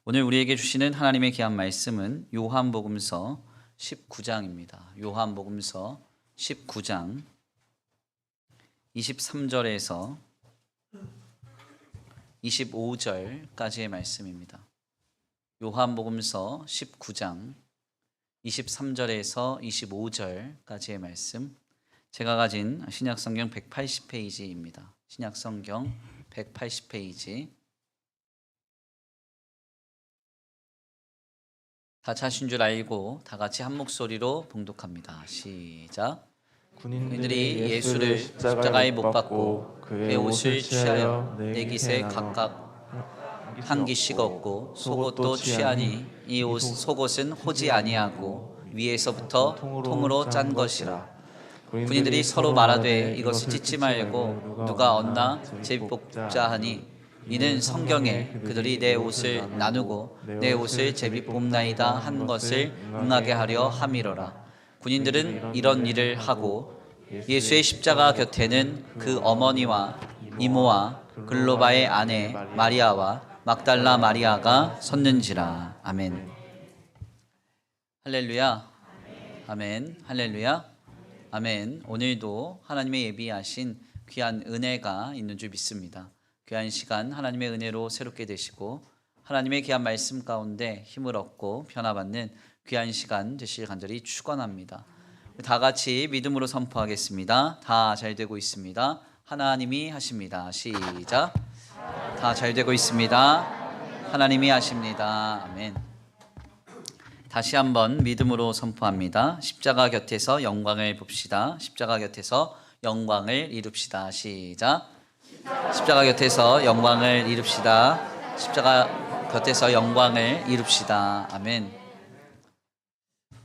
오늘 우리에게 주시는 하나님의 귀한 말씀은 요한복음서 19장입니다. 요한복음서 19장 23절에서 25절까지의 말씀입니다. 요한복음서 19장 23절에서 25절까지의 말씀, 제가 가진 신약성경 180페이지입니다. 신약성경 180페이지. 다 찾으신 줄 알고 다 같이 한 목소리로 봉독합니다. 시작. 군인들이 예수를 십자가에 못 박고 그의 옷을 취하여 네 깃에 각각 한 깃씩 얻고 속옷도 취하니 이 속옷은 호지 아니하고 위에서부터 통으로 짠 것이라. 군인들이 서로 말하되 이것을 찢지 말고 누가 얻나 제비뽑자 하니 이는 성경에 그들이 내 옷을 나누고 내 옷을 제비뽑나이다 한 것을 응하게 하려 함이로라. 군인들은 이런 일을 하고 예수의 십자가 곁에는 그 어머니와 이모와 글로바의 아내 마리아와 막달라 마리아가 섰는지라. 아멘. 할렐루야. 아멘. 할렐루야. 아멘. 오늘도 하나님의 예비하신 귀한 은혜가 있는 줄 믿습니다. 귀한 시간 하나님의 은혜로 새롭게 되시고 하나님의 귀한 말씀 가운데 힘을 얻고 변화받는 귀한 시간 되시길 간절히 축원합니다. 다 같이 믿음으로 선포하겠습니다. 다 잘 되고 있습니다. 하나님이 하십니다. 시작. 다 잘 되고 있습니다. 하나님이 하십니다. 아멘. 다시 한번 믿음으로 선포합니다. 십자가 곁에서 영광을 봅시다. 십자가 곁에서 영광을 이룹시다. 시작. 십자가 곁에서 영광을 이룹시다. 십자가 곁에서 영광을 이룹시다. 아멘.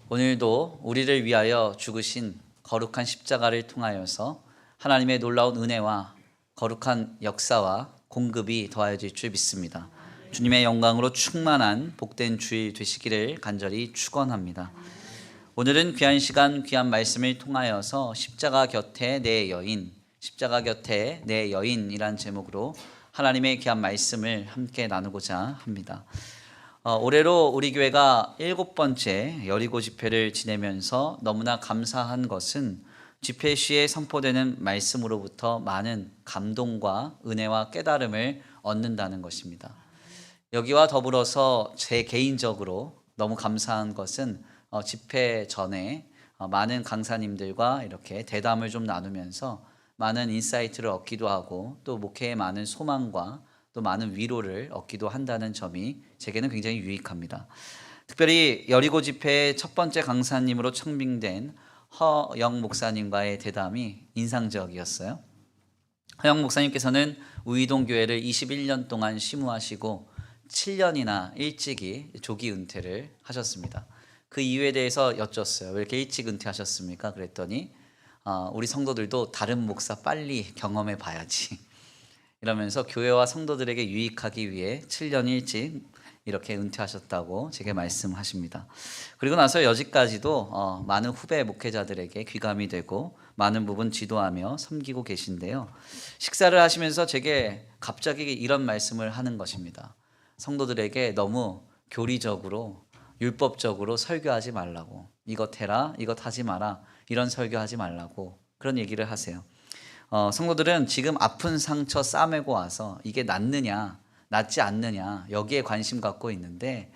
오늘도 우리를 위하여 죽으신 거룩한 십자가를 통하여서 하나님의 놀라운 은혜와 거룩한 역사와 공급이 더하여질 줄 믿습니다. 주님의 영광으로 충만한 복된 주일 되시기를 간절히 축원합니다. 오늘은 귀한 시간 귀한 말씀을 통하여서 십자가 곁에 내 여인, 십자가 곁에 내 여인이란 제목으로 하나님의 귀한 말씀을 함께 나누고자 합니다. 올해로 우리 교회가 7번째 여리고 집회를 지내면서 너무나 감사한 것은 집회 시에 선포되는 말씀으로부터 많은 감동과 은혜와 깨달음을 얻는다는 것입니다. 여기와 더불어서 제 개인적으로 너무 감사한 것은 집회 전에 많은 강사님들과 이렇게 대담을 좀 나누면서 많은 인사이트를 얻기도 하고 또 목회에 많은 소망과 또 많은 위로를 얻기도 한다는 점이 제게는 굉장히 유익합니다. 특별히 여리고 집회의 첫 번째 강사님으로 청빙된 허영 목사님과의 대담이 인상적이었어요. 허영 목사님께서는 우이동 교회를 21년 동안 심우하시고 7년이나 일찍이 조기 은퇴를 하셨습니다. 그 이유에 대해서 여쭸어요. 왜 이렇게 일찍 은퇴하셨습니까? 그랬더니 우리 성도들도 다른 목사 빨리 경험해 봐야지 이러면서 교회와 성도들에게 유익하기 위해 7년 일찍 이렇게 은퇴하셨다고 제게 말씀하십니다. 그리고 나서 여지까지도 많은 후배 목회자들에게 귀감이 되고 많은 부분 지도하며 섬기고 계신데요. 식사를 하시면서 제게 갑자기 이런 말씀을 하는 것입니다. 성도들에게 너무 교리적으로 율법적으로 설교하지 말라고, 이것 해라 이것 하지 마라 이런 설교하지 말라고 그런 얘기를 하세요. 성도들은 지금 아픈 상처 싸매고 와서 이게 낫느냐 낫지 않느냐 여기에 관심 갖고 있는데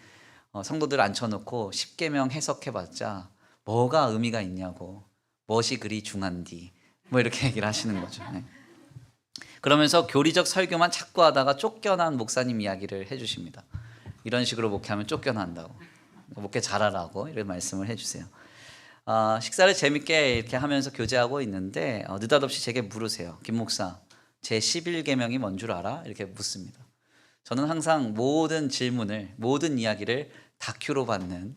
성도들 앉혀놓고 십계명 해석해봤자 뭐가 의미가 있냐고, 무엇이 그리 중한디 뭐 이렇게 얘기를 하시는 거죠. 네. 그러면서 교리적 설교만 자꾸 하다가 쫓겨난 목사님 이야기를 해주십니다. 이런 식으로 목회하면 쫓겨난다고, 목회 잘하라고 이런 말씀을 해주세요. 식사를 재밌게 이렇게 하면서 교제하고 있는데 느닷없이 제게 물으세요. 김 목사, 제 11계명이 뭔 줄 알아? 이렇게 묻습니다. 저는 항상 모든 질문을, 모든 이야기를 다큐로 받는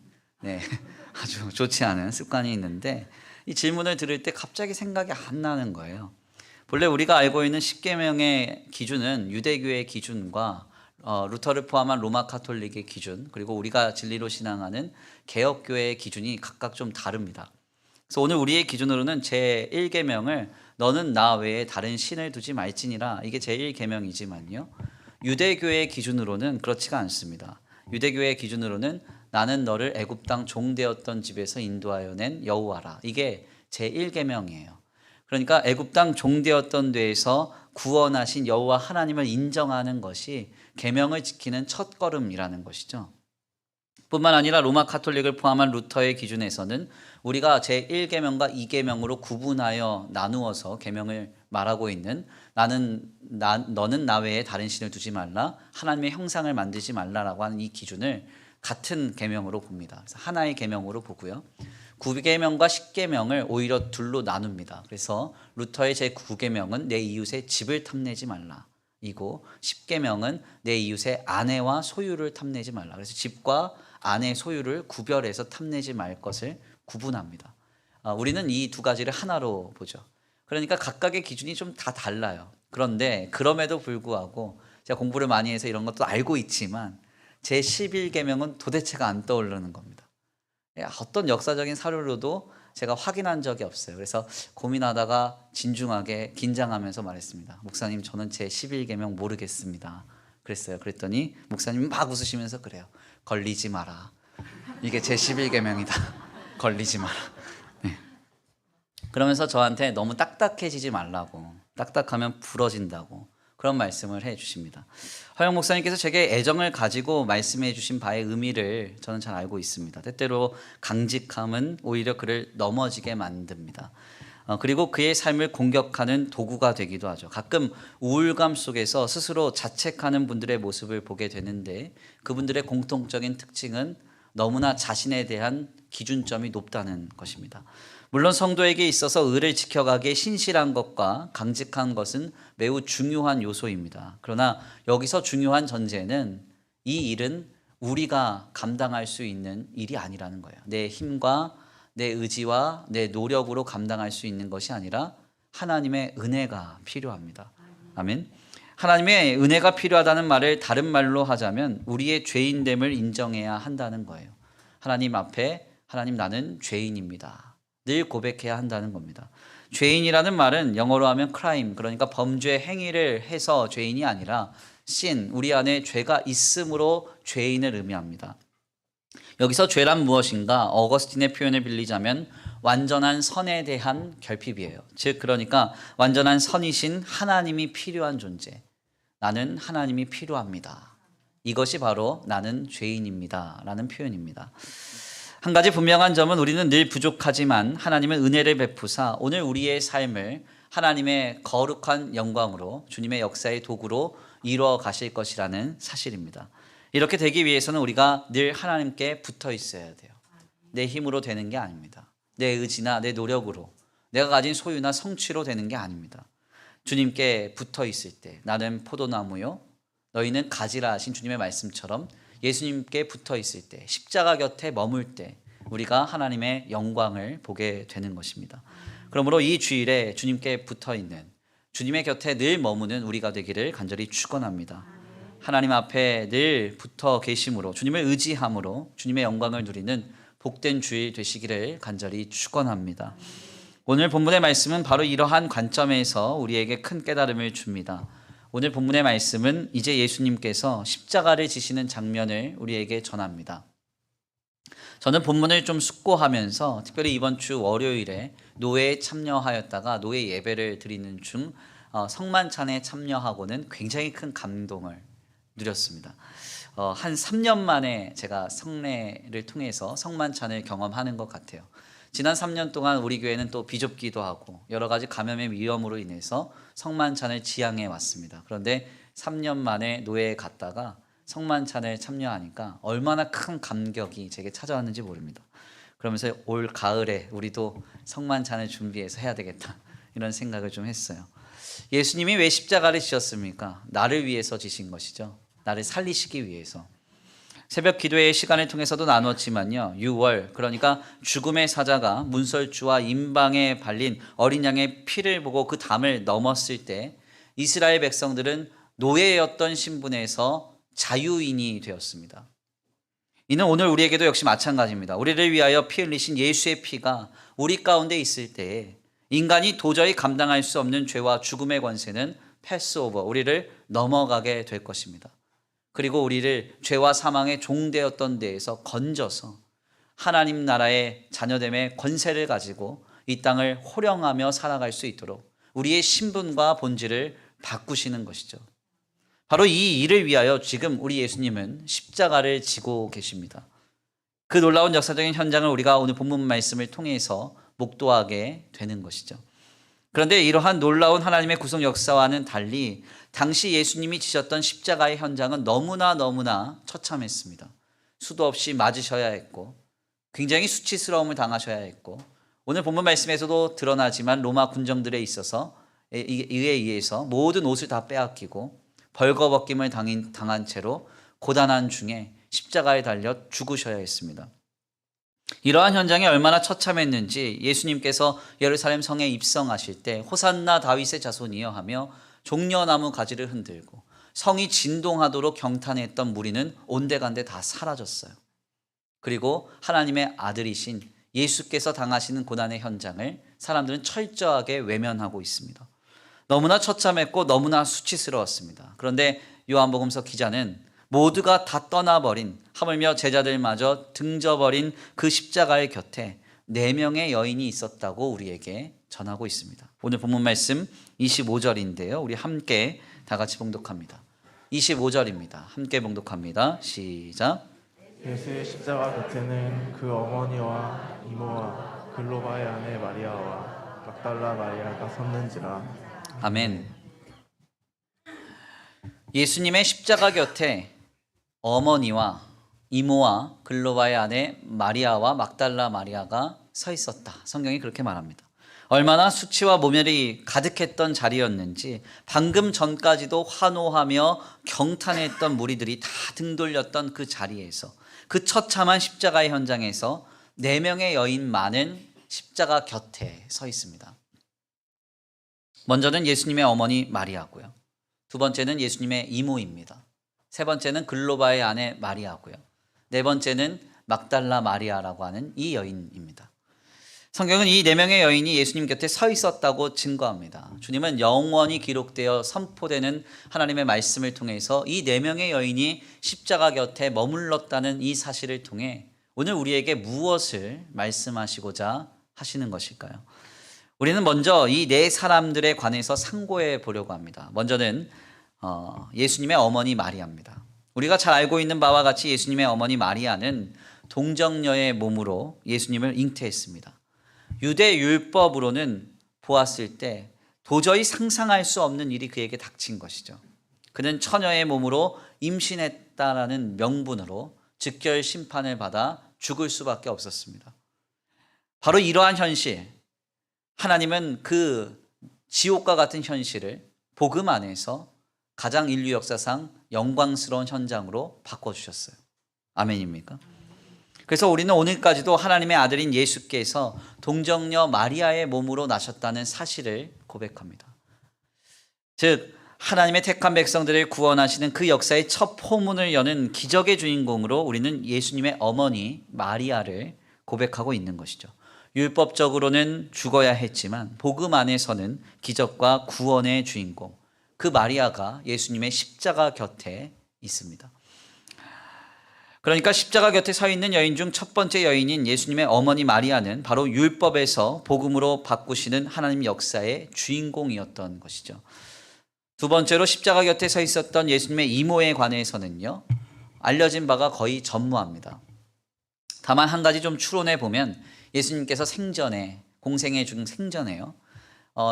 아주 좋지 않은 습관이 있는데 이 질문을 들을 때 갑자기 생각이 안 나는 거예요. 본래 우리가 알고 있는 10계명의 기준은 유대교의 기준과 루터를 포함한 로마 카톨릭의 기준, 그리고 우리가 진리로 신앙하는 개혁교회의 기준이 각각 좀 다릅니다. 그래서 오늘 우리의 기준으로는 제1계명을 너는 나 외에 다른 신을 두지 말지니라, 이게 제1계명이지만요. 유대교의 기준으로는 그렇지가 않습니다. 유대교의 기준으로는 나는 너를 애굽 땅 종되었던 집에서 인도하여 낸 여호와라. 이게 제1계명이에요. 그러니까 애굽 땅 종되었던 데에서 구원하신 여호와 하나님을 인정하는 것이 계명을 지키는 첫걸음이라는 것이죠. 뿐만 아니라 로마 카톨릭을 포함한 루터의 기준에서는 우리가 제1계명과 2계명으로 구분하여 나누어서 계명을 말하고 있는 너는 나 외에 다른 신을 두지 말라, 하나님의 형상을 만들지 말라라고 하는 이 기준을 같은 계명으로 봅니다. 그래서 하나의 계명으로 보고요. 9계명과 10계명을 오히려 둘로 나눕니다. 그래서 루터의 제9계명은 내 이웃의 집을 탐내지 말라 이고 10계명은 내 이웃의 아내와 소유를 탐내지 말라. 그래서 집과 아내 소유를 구별해서 탐내지 말 것을 구분합니다. 우리는 이 두 가지를 하나로 보죠. 그러니까 각각의 기준이 좀 다 달라요. 그런데 그럼에도 불구하고 제가 공부를 많이 해서 이런 것도 알고 있지만 제11계명은 도대체가 안 떠오르는 겁니다. 어떤 역사적인 사료로도 제가 확인한 적이 없어요. 그래서 고민하다가 진중하게 긴장하면서 말했습니다. 목사님, 저는 제11계명 모르겠습니다. 그랬어요. 그랬더니 목사님이 막 웃으시면서 그래요. 걸리지 마라. 이게 제11계명이다. 걸리지 마라. 네. 그러면서 저한테 너무 딱딱해지지 말라고, 딱딱하면 부러진다고 그런 말씀을 해 주십니다. 허영 목사님께서 제게 애정을 가지고 말씀해 주신 바의 의미를 저는 잘 알고 있습니다. 때때로 강직함은 오히려 그를 넘어지게 만듭니다. 그리고 그의 삶을 공격하는 도구가 되기도 하죠. 가끔 우울감 속에서 스스로 자책하는 분들의 모습을 보게 되는데 그분들의 공통적인 특징은 너무나 자신에 대한 기준점이 높다는 것입니다. 물론 성도에게 있어서 의를 지켜가기에 신실한 것과 강직한 것은 매우 중요한 요소입니다. 그러나 여기서 중요한 전제는 이 일은 우리가 감당할 수 있는 일이 아니라는 거예요. 내 힘과 내 의지와 내 노력으로 감당할 수 있는 것이 아니라 하나님의 은혜가 필요합니다. 아멘. 하나님의 은혜가 필요하다는 말을 다른 말로 하자면 우리의 죄인됨을 인정해야 한다는 거예요. 하나님 앞에 하나님, 나는 죄인입니다. 늘 고백해야 한다는 겁니다. 죄인이라는 말은 영어로 하면 crime, 그러니까 범죄 행위를 해서 죄인이 아니라 sin, 우리 안에 죄가 있음으로 죄인을 의미합니다. 여기서 죄란 무엇인가? 어거스틴의 표현을 빌리자면 완전한 선에 대한 결핍이에요. 즉 그러니까 완전한 선이신 하나님이 필요한 존재. 나는 하나님이 필요합니다. 이것이 바로 나는 죄인입니다 라는 표현입니다. 한 가지 분명한 점은 우리는 늘 부족하지만 하나님은 은혜를 베푸사 오늘 우리의 삶을 하나님의 거룩한 영광으로 주님의 역사의 도구로 이루어 가실 것이라는 사실입니다. 이렇게 되기 위해서는 우리가 늘 하나님께 붙어 있어야 돼요. 내 힘으로 되는 게 아닙니다. 내 의지나 내 노력으로, 내가 가진 소유나 성취로 되는 게 아닙니다. 주님께 붙어 있을 때 나는 포도나무요 너희는 가지라 하신 주님의 말씀처럼 예수님께 붙어 있을 때, 십자가 곁에 머물 때 우리가 하나님의 영광을 보게 되는 것입니다. 그러므로 이 주일에 주님께 붙어 있는, 주님의 곁에 늘 머무는 우리가 되기를 간절히 축원합니다. 하나님 앞에 늘 붙어 계심으로, 주님을 의지함으로 주님의 영광을 누리는 복된 주일 되시기를 간절히 축원합니다. 오늘 본문의 말씀은 바로 이러한 관점에서 우리에게 큰 깨달음을 줍니다. 오늘 본문의 말씀은 이제 예수님께서 십자가를 지시는 장면을 우리에게 전합니다. 저는 본문을 좀 숙고하면서 특별히 이번 주 월요일에 노회에 참여하였다가 노회 예배를 드리는 중 성만찬에 참여하고는 굉장히 큰 감동을 누렸습니다. 한 3년 만에 제가 성례를 통해서 성만찬을 경험하는 것 같아요. 지난 3년 동안 우리 교회는 또 비좁기도 하고 여러 가지 감염의 위험으로 인해서 성만찬을 지양해 왔습니다. 그런데 3년 만에 노회에 갔다가 성만찬을 참여하니까 얼마나 큰 감격이 제게 찾아왔는지 모릅니다. 그러면서 올 가을에 우리도 성만찬을 준비해서 해야 되겠다 이런 생각을 좀 했어요. 예수님이 왜 십자가를 지셨습니까? 나를 위해서 지신 것이죠. 나를 살리시기 위해서. 새벽 기도의 시간을 통해서도 나눴지만요. 6월, 그러니까 죽음의 사자가 문설주와 임방에 발린 어린 양의 피를 보고 그 담을 넘었을 때 이스라엘 백성들은 노예였던 신분에서 자유인이 되었습니다. 이는 오늘 우리에게도 역시 마찬가지입니다. 우리를 위하여 피 흘리신 예수의 피가 우리 가운데 있을 때에 인간이 도저히 감당할 수 없는 죄와 죽음의 권세는 패스오버, 우리를 넘어가게 될 것입니다. 그리고 우리를 죄와 사망의 종되었던 데에서 건져서 하나님 나라의 자녀됨의 권세를 가지고 이 땅을 호령하며 살아갈 수 있도록 우리의 신분과 본질을 바꾸시는 것이죠. 바로 이 일을 위하여 지금 우리 예수님은 십자가를 지고 계십니다. 그 놀라운 역사적인 현장을 우리가 오늘 본문 말씀을 통해서 목도하게 되는 것이죠. 그런데 이러한 놀라운 하나님의 구속 역사와는 달리 당시 예수님이 지셨던 십자가의 현장은 너무나 처참했습니다. 수도 없이 맞으셔야 했고 굉장히 수치스러움을 당하셔야 했고 오늘 본문 말씀에서도 드러나지만 로마 군정들에 있어서 이에 의해서 모든 옷을 다 빼앗기고 벌거벗김을 당한 채로 고단한 중에 십자가에 달려 죽으셔야 했습니다. 이러한 현장이 얼마나 처참했는지 예수님께서 예루살렘 성에 입성하실 때 호산나 다윗의 자손이여 하며 종려나무 가지를 흔들고 성이 진동하도록 경탄했던 무리는 온데간데 다 사라졌어요. 그리고 하나님의 아들이신 예수께서 당하시는 고난의 현장을 사람들은 철저하게 외면하고 있습니다. 너무나 처참했고 너무나 수치스러웠습니다. 그런데 요한복음서 기자는 모두가 다 떠나버린 하물며 제자들마저 등져버린 그 십자가의 곁에 4명의 여인이 있었다고 우리에게 전하고 있습니다. 오늘 본문 말씀 25절인데요. 우리 함께 다 같이 봉독합니다. 25절입니다. 함께 봉독합니다. 시작. 예수의 십자가 곁에는 그 어머니와 이모와 글로바의 아내 마리아와 막달라 마리아가 섰는지라. 아멘. 예수님의 십자가 곁에 어머니와 이모와 글로바의 아내 마리아와 막달라 마리아가 서 있었다. 성경이 그렇게 말합니다. 얼마나 수치와 모멸이 가득했던 자리였는지 방금 전까지도 환호하며 경탄했던 무리들이 다 등 돌렸던 그 자리에서 그 처참한 십자가의 현장에서 4명의 여인만은 십자가 곁에 서 있습니다. 먼저는 예수님의 어머니 마리아고요. 두 번째는 예수님의 이모입니다. 세 번째는 글로바의 아내 마리아고요. 네 번째는 막달라 마리아라고 하는 이 여인입니다. 성경은 이 4명의 여인이 예수님 곁에 서 있었다고 증거합니다. 주님은 영원히 기록되어 선포되는 하나님의 말씀을 통해서 이 4명의 여인이 십자가 곁에 머물렀다는 이 사실을 통해 오늘 우리에게 무엇을 말씀하시고자 하시는 것일까요? 우리는 먼저 이 4사람들에 관해서 상고해 보려고 합니다. 먼저는 예수님의 어머니 마리아입니다. 우리가 잘 알고 있는 바와 같이 예수님의 어머니 마리아는 동정녀의 몸으로 예수님을 잉태했습니다. 유대 율법으로는 보았을 때 도저히 상상할 수 없는 일이 그에게 닥친 것이죠. 그는 처녀의 몸으로 임신했다라는 명분으로 즉결 심판을 받아 죽을 수밖에 없었습니다. 바로 이러한 현실, 하나님은 그 지옥과 같은 현실을 복음 안에서 가장 인류 역사상 영광스러운 현장으로 바꿔주셨어요. 아멘입니까? 그래서 우리는 오늘까지도 하나님의 아들인 예수께서 동정녀 마리아의 몸으로 나셨다는 사실을 고백합니다. 즉 하나님의 택한 백성들을 구원하시는 그 역사의 첫 포문을 여는 기적의 주인공으로 우리는 예수님의 어머니 마리아를 고백하고 있는 것이죠. 율법적으로는 죽어야 했지만 복음 안에서는 기적과 구원의 주인공, 그 마리아가 예수님의 십자가 곁에 있습니다. 그러니까 십자가 곁에 서 있는 여인 중 첫 번째 여인인 예수님의 어머니 마리아는 바로 율법에서 복음으로 바꾸시는 하나님 역사의 주인공이었던 것이죠. 두 번째로 십자가 곁에 서 있었던 예수님의 이모에 관해서는요, 알려진 바가 거의 전무합니다. 다만 한 가지 좀 추론해 보면 예수님께서 생전에, 공생애 중 생전에요,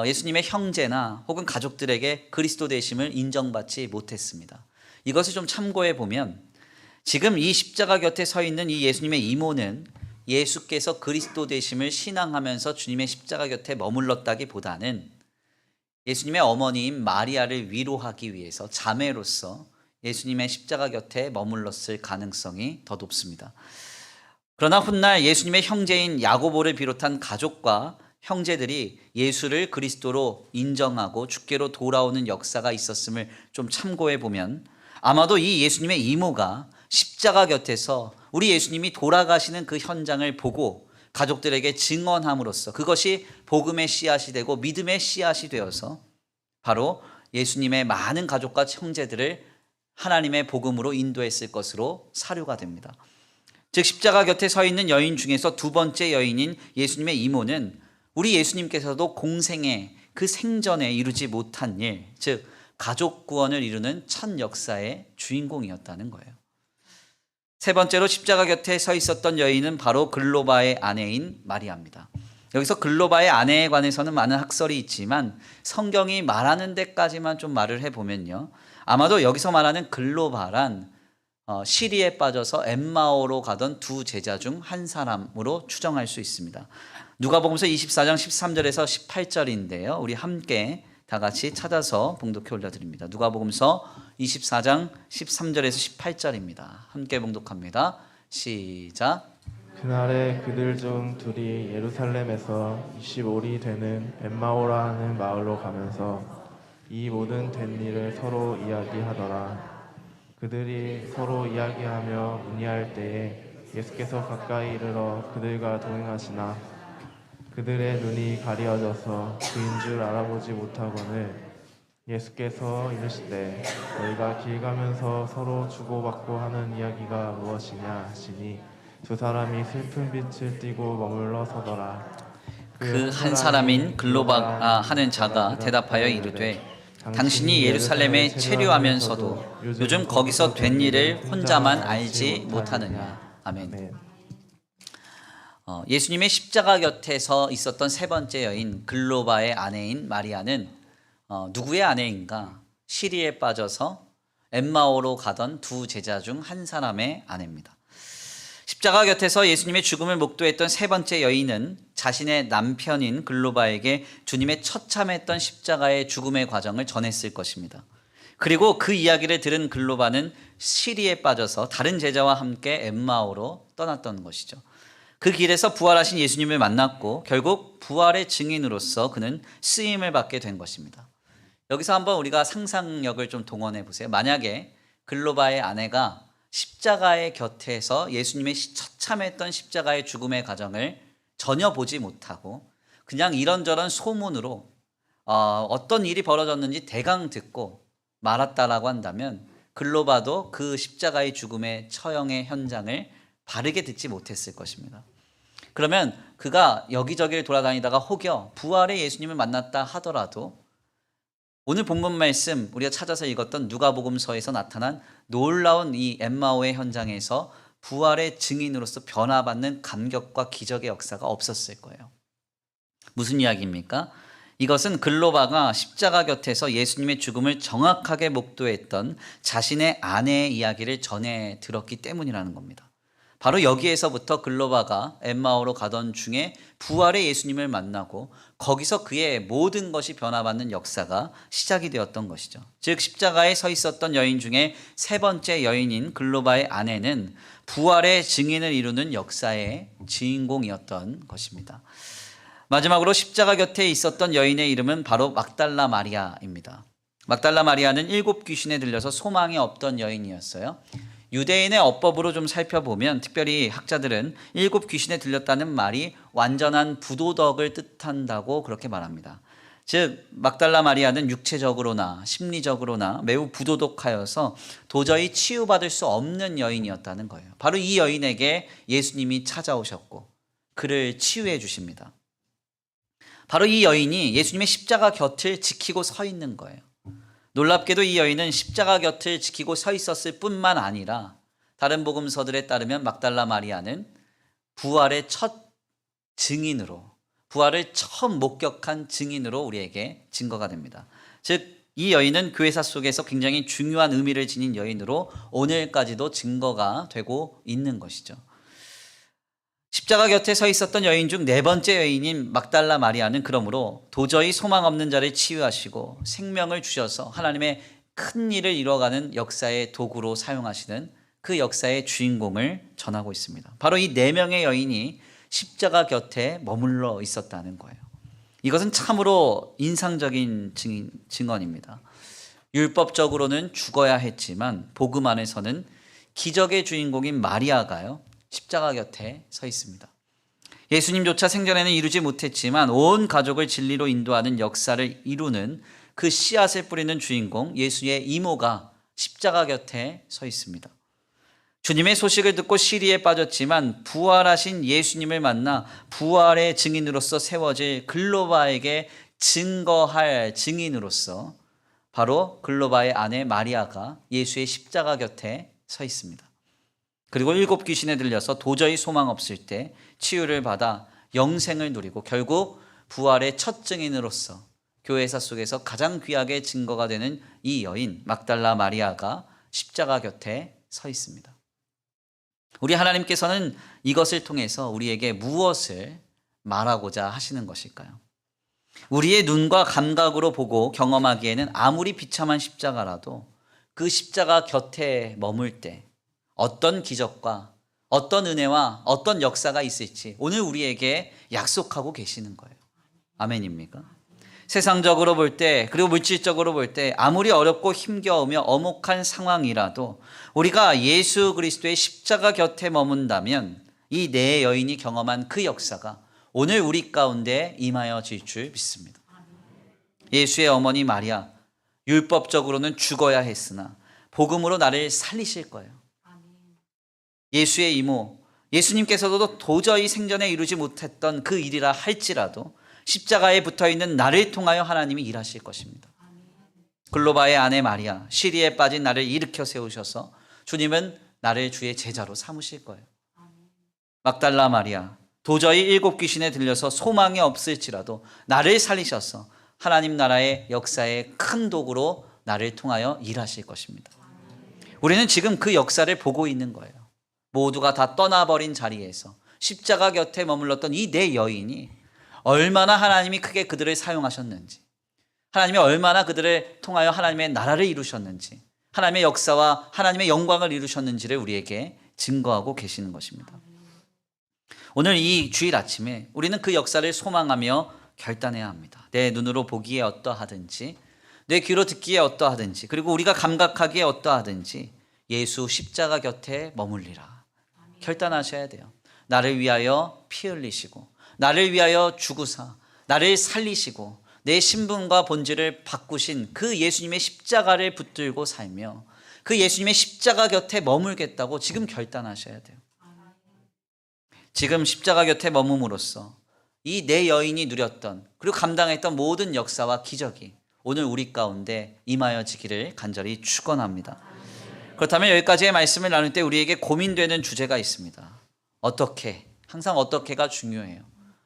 예수님의 형제나 혹은 가족들에게 그리스도 되심을 인정받지 못했습니다. 이것을 좀 참고해 보면 지금 이 십자가 곁에 서 있는 이 예수님의 이모는 예수께서 그리스도 되심을 신앙하면서 주님의 십자가 곁에 머물렀다기보다는 예수님의 어머니인 마리아를 위로하기 위해서 자매로서 예수님의 십자가 곁에 머물렀을 가능성이 더 높습니다. 그러나 훗날 예수님의 형제인 야고보를 비롯한 가족과 형제들이 예수를 그리스도로 인정하고 주께로 돌아오는 역사가 있었음을 좀 참고해 보면 아마도 이 예수님의 이모가 십자가 곁에서 우리 예수님이 돌아가시는 그 현장을 보고 가족들에게 증언함으로써 그것이 복음의 씨앗이 되고 믿음의 씨앗이 되어서 바로 예수님의 많은 가족과 형제들을 하나님의 복음으로 인도했을 것으로 사료가 됩니다. 즉 십자가 곁에 서 있는 여인 중에서 두 번째 여인인 예수님의 이모는 우리 예수님께서도 공생애 그 생전에 이루지 못한 일, 즉 가족 구원을 이루는 첫 역사의 주인공이었다는 거예요. 세 번째로 십자가 곁에 서 있었던 여인은 바로 글로바의 아내인 마리아입니다. 여기서 글로바의 아내에 관해서는 많은 학설이 있지만 성경이 말하는 데까지만 좀 말을 해보면요, 아마도 여기서 말하는 글로바란 시리에 빠져서 엠마오로 가던 두 제자 중 한 사람으로 추정할 수 있습니다. 누가복음서 24장 13절에서 18절인데요. 우리 함께 다 같이 찾아서 봉독해 올려드립니다. 누가복음서 24장 13절에서 18절입니다. 함께 봉독합니다. 시작. 그날에 그들 중 둘이 예루살렘에서 25리 되는 엠마오라 하는 마을로 가면서 이 모든 된 일을 서로 이야기하더라. 그들이 서로 이야기하며 문의할 때에 예수께서 가까이 이르러 그들과 동행하시나 그들의 눈이 가리어져서 그인 줄 알아보지 못하거늘 예수께서 이르시되 너희가 길 가면서 서로 주고받고 하는 이야기가 무엇이냐 하시니 두 사람이 슬픈 빛을 띠고 머물러 서더라. 그 한 사람인 글로바 하는 자가 대답하여 이르되 당신이 예루살렘에 체류하면서도 요즘 거기서 된 일을 혼자만 알지 못하느냐. 아멘. 예수님의 십자가 곁에서 있었던 세 번째 여인 글로바의 아내인 마리아는 누구의 아내인가? 시리에 빠져서 엠마오로 가던 두 제자 중 한 사람의 아내입니다. 십자가 곁에서 예수님의 죽음을 목도했던 세 번째 여인은 자신의 남편인 글로바에게 주님의 처참했던 십자가의 죽음의 과정을 전했을 것입니다. 그리고 그 이야기를 들은 글로바는 시리에 빠져서 다른 제자와 함께 엠마오로 떠났던 것이죠. 그 길에서 부활하신 예수님을 만났고 결국 부활의 증인으로서 그는 쓰임을 받게 된 것입니다. 여기서 한번 우리가 상상력을 좀 동원해 보세요. 만약에 글로바의 아내가 십자가의 곁에서 예수님의 처참했던 십자가의 죽음의 과정을 전혀 보지 못하고 그냥 이런저런 소문으로 어떤 일이 벌어졌는지 대강 듣고 말았다라고 한다면 글로바도 그 십자가의 죽음의 처형의 현장을 바르게 듣지 못했을 것입니다. 그러면 그가 여기저기를 돌아다니다가 혹여 부활의 예수님을 만났다 하더라도 오늘 본문 말씀 우리가 찾아서 읽었던 누가복음서에서 나타난 놀라운 이 엠마오의 현장에서 부활의 증인으로서 변화받는 감격과 기적의 역사가 없었을 거예요. 무슨 이야기입니까? 이것은 글로바가 십자가 곁에서 예수님의 죽음을 정확하게 목도했던 자신의 아내의 이야기를 전해 들었기 때문이라는 겁니다. 바로 여기에서부터 글로바가 엠마오로 가던 중에 부활의 예수님을 만나고 거기서 그의 모든 것이 변화받는 역사가 시작이 되었던 것이죠. 즉 십자가에 서 있었던 여인 중에 세 번째 여인인 글로바의 아내는 부활의 증인을 이루는 역사의 주인공이었던 것입니다. 마지막으로 십자가 곁에 있었던 여인의 이름은 바로 막달라 마리아입니다. 막달라 마리아는 7 귀신에 들려서 소망이 없던 여인이었어요. 유대인의 어법으로 좀 살펴보면 특별히 학자들은 7 귀신에 들렸다는 말이 완전한 부도덕을 뜻한다고 그렇게 말합니다. 즉 막달라 마리아는 육체적으로나 심리적으로나 매우 부도덕하여서 도저히 치유받을 수 없는 여인이었다는 거예요. 바로 이 여인에게 예수님이 찾아오셨고 그를 치유해 주십니다. 바로 이 여인이 예수님의 십자가 곁을 지키고 서 있는 거예요. 놀랍게도 이 여인은 십자가 곁을 지키고 서 있었을 뿐만 아니라 다른 복음서들에 따르면 막달라 마리아는 부활의 첫 증인으로, 부활을 처음 목격한 증인으로 우리에게 증거가 됩니다. 즉 이 여인은 교회사 속에서 굉장히 중요한 의미를 지닌 여인으로 오늘까지도 증거가 되고 있는 것이죠. 십자가 곁에 서 있었던 여인 중 네 번째 여인인 막달라 마리아는 그러므로 도저히 소망 없는 자를 치유하시고 생명을 주셔서 하나님의 큰 일을 이뤄가는 역사의 도구로 사용하시는 그 역사의 주인공을 전하고 있습니다. 바로 이 네 명의 여인이 십자가 곁에 머물러 있었다는 거예요. 이것은 참으로 인상적인 증언입니다. 율법적으로는 죽어야 했지만 복음 안에서는 기적의 주인공인 마리아가요 십자가 곁에 서 있습니다. 예수님조차 생전에는 이루지 못했지만 온 가족을 진리로 인도하는 역사를 이루는 그 씨앗을 뿌리는 주인공 예수의 이모가 십자가 곁에 서 있습니다. 주님의 소식을 듣고 시리에 빠졌지만 부활하신 예수님을 만나 부활의 증인으로서 세워질 글로바에게 증거할 증인으로서 바로 글로바의 아내 마리아가 예수의 십자가 곁에 서 있습니다. 그리고 7 귀신에 들려서 도저히 소망 없을 때 치유를 받아 영생을 누리고 결국 부활의 첫 증인으로서 교회사 속에서 가장 귀하게 증거가 되는 이 여인 막달라 마리아가 십자가 곁에 서 있습니다. 우리 하나님께서는 이것을 통해서 우리에게 무엇을 말하고자 하시는 것일까요? 우리의 눈과 감각으로 보고 경험하기에는 아무리 비참한 십자가라도 그 십자가 곁에 머물 때 어떤 기적과 어떤 은혜와 어떤 역사가 있을지 오늘 우리에게 약속하고 계시는 거예요. 아멘입니까? 세상적으로 볼 때 그리고 물질적으로 볼 때 아무리 어렵고 힘겨우며 엄혹한 상황이라도 우리가 예수 그리스도의 십자가 곁에 머문다면 이 네 여인이 경험한 그 역사가 오늘 우리 가운데 임하여질 줄 믿습니다. 예수의 어머니 마리아, 율법적으로는 죽어야 했으나 복음으로 나를 살리실 거예요. 예수의 이모, 예수님께서도 도저히 생전에 이루지 못했던 그 일이라 할지라도 십자가에 붙어있는 나를 통하여 하나님이 일하실 것입니다. 글로바의 아내 마리아, 시리에 빠진 나를 일으켜 세우셔서 주님은 나를 주의 제자로 삼으실 거예요. 막달라 마리아, 도저히 7 귀신에 들려서 소망이 없을지라도 나를 살리셔서 하나님 나라의 역사의 큰 도구로 나를 통하여 일하실 것입니다. 우리는 지금 그 역사를 보고 있는 거예요. 모두가 다 떠나버린 자리에서 십자가 곁에 머물렀던 이 네 여인이 얼마나 하나님이 크게 그들을 사용하셨는지, 하나님이 얼마나 그들을 통하여 하나님의 나라를 이루셨는지, 하나님의 역사와 하나님의 영광을 이루셨는지를 우리에게 증거하고 계시는 것입니다. 오늘 이 주일 아침에 우리는 그 역사를 소망하며 결단해야 합니다. 내 눈으로 보기에 어떠하든지, 내 귀로 듣기에 어떠하든지, 그리고 우리가 감각하기에 어떠하든지 예수 십자가 곁에 머물리라. 결단하셔야 돼요. 나를 위하여 피 흘리시고 나를 위하여 죽으사 나를 살리시고 내 신분과 본질을 바꾸신 그 예수님의 십자가를 붙들고 살며 그 예수님의 십자가 곁에 머물겠다고 지금 결단하셔야 돼요. 지금 십자가 곁에 머금으로써 이 네 여인이 누렸던 그리고 감당했던 모든 역사와 기적이 오늘 우리 가운데 임하여지기를 간절히 축원합니다. 그렇다면 여기까지의 말씀을 나눌 때 우리에게 고민되는 주제가 있습니다. 어떻게, 항상 어떻게가 중요해요.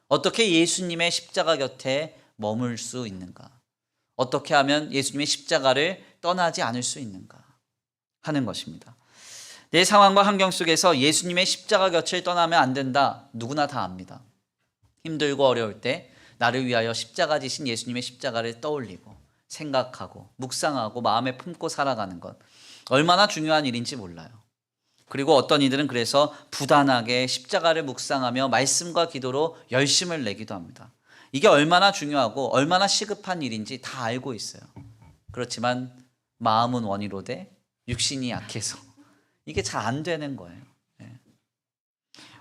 어떻게 예수님의 십자가 곁에 머물 수 있는가? 어떻게 하면 예수님의 십자가를 떠나지 않을 수 있는가? 하는 것입니다. 내 상황과 환경 속에서 예수님의 십자가 곁을 떠나면 안 된다. 누구나 다 압니다. 힘들고 어려울 때 나를 위하여 십자가 지신 예수님의 십자가를 떠올리고 생각하고 묵상하고 마음에 품고 살아가는 것 얼마나 중요한 일인지 몰라요. 그리고 어떤 이들은 그래서 부단하게 십자가를 묵상하며 말씀과 기도로 열심을 내기도 합니다. 이게 얼마나 중요하고 얼마나 시급한 일인지 다 알고 있어요. 그렇지만 마음은 원이로되 육신이 약해서 이게 잘 안 되는 거예요.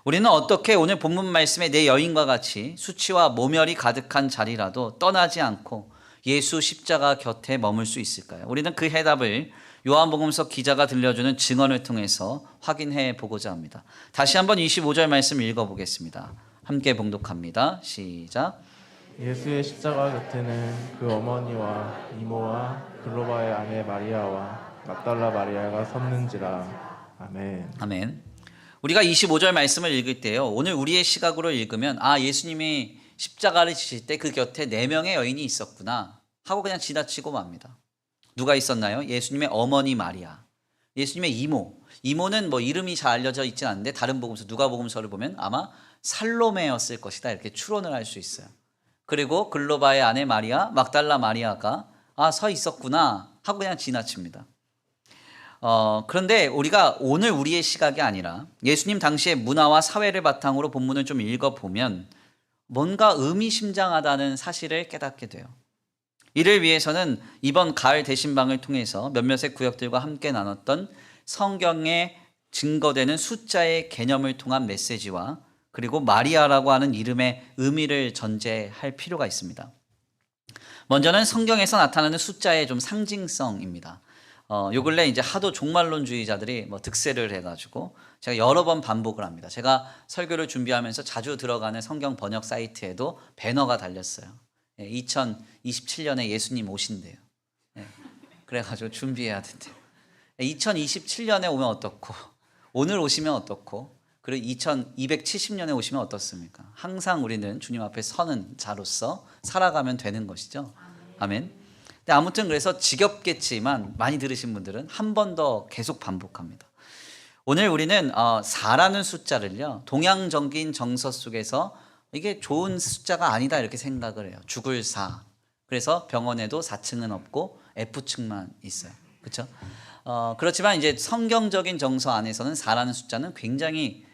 우리는 어떻게 오늘 본문 말씀의 내 여인과 같이 수치와 모멸이 가득한 자리라도 떠나지 않고 예수 십자가 곁에 머물 수 있을까요? 우리는 그 해답을 요한복음서 기자가 들려주는 증언을 통해서 확인해 보고자 합니다. 다시 한번 25절 말씀 읽어보겠습니다. 함께 봉독합니다. 시작. 예수의 십자가 곁에는 그 어머니와 이모와 글로바의 아내 마리아와 막달라 마리아가 섰는지라. 아멘. 아멘. 우리가 25절 말씀을 읽을 때요, 오늘 우리의 시각으로 읽으면 예수님이 십자가를 지실 때 그 곁에 4명의 여인이 있었구나 하고 그냥 지나치고 맙니다. 누가 있었나요? 예수님의 어머니 마리아, 예수님의 이모는 이름이 잘 알려져 있진 않은데 다른 복음서 누가복음서를 보면 아마 살로메였을 것이다 이렇게 추론을 할 수 있어요. 그리고 글로바의 아내 마리아, 막달라 마리아가 서 있었구나 하고 그냥 지나칩니다. 그런데 우리가 오늘 우리의 시각이 아니라 예수님 당시의 문화와 사회를 바탕으로 본문을 좀 읽어보면 뭔가 의미심장하다는 사실을 깨닫게 돼요. 이를 위해서는 이번 가을 대신방을 통해서 몇몇의 구역들과 함께 나눴던 성경에 증거되는 숫자의 개념을 통한 메시지와 그리고 마리아라고 하는 이름의 의미를 전제할 필요가 있습니다. 먼저는 성경에서 나타나는 숫자의 좀 상징성입니다. 요 근래 이제 하도 종말론주의자들이 뭐 득세를 해가지고 제가 여러 번 반복을 합니다. 제가 설교를 준비하면서 자주 들어가는 성경 번역 사이트에도 배너가 달렸어요. 2027년에 예수님 오신대요. 그래가지고 준비해야 된대요. 2027년에 오면 어떻고, 오늘 오시면 어떻고, 그리고 2270년에 오시면 어떻습니까? 항상 우리는 주님 앞에 서는 자로서 살아가면 되는 것이죠. 아멘. 근데 아무튼 그래서 지겹겠지만 많이 들으신 분들은 한 번 더 계속 반복합니다. 오늘 우리는 4라는 숫자를요, 동양적인 정서 속에서 이게 좋은 숫자가 아니다 이렇게 생각을 해요. 죽을 4. 그래서 병원에도 4층은 없고 F층만 있어요. 그렇죠? 그렇지만 이제 성경적인 정서 안에서는 4라는 숫자는 굉장히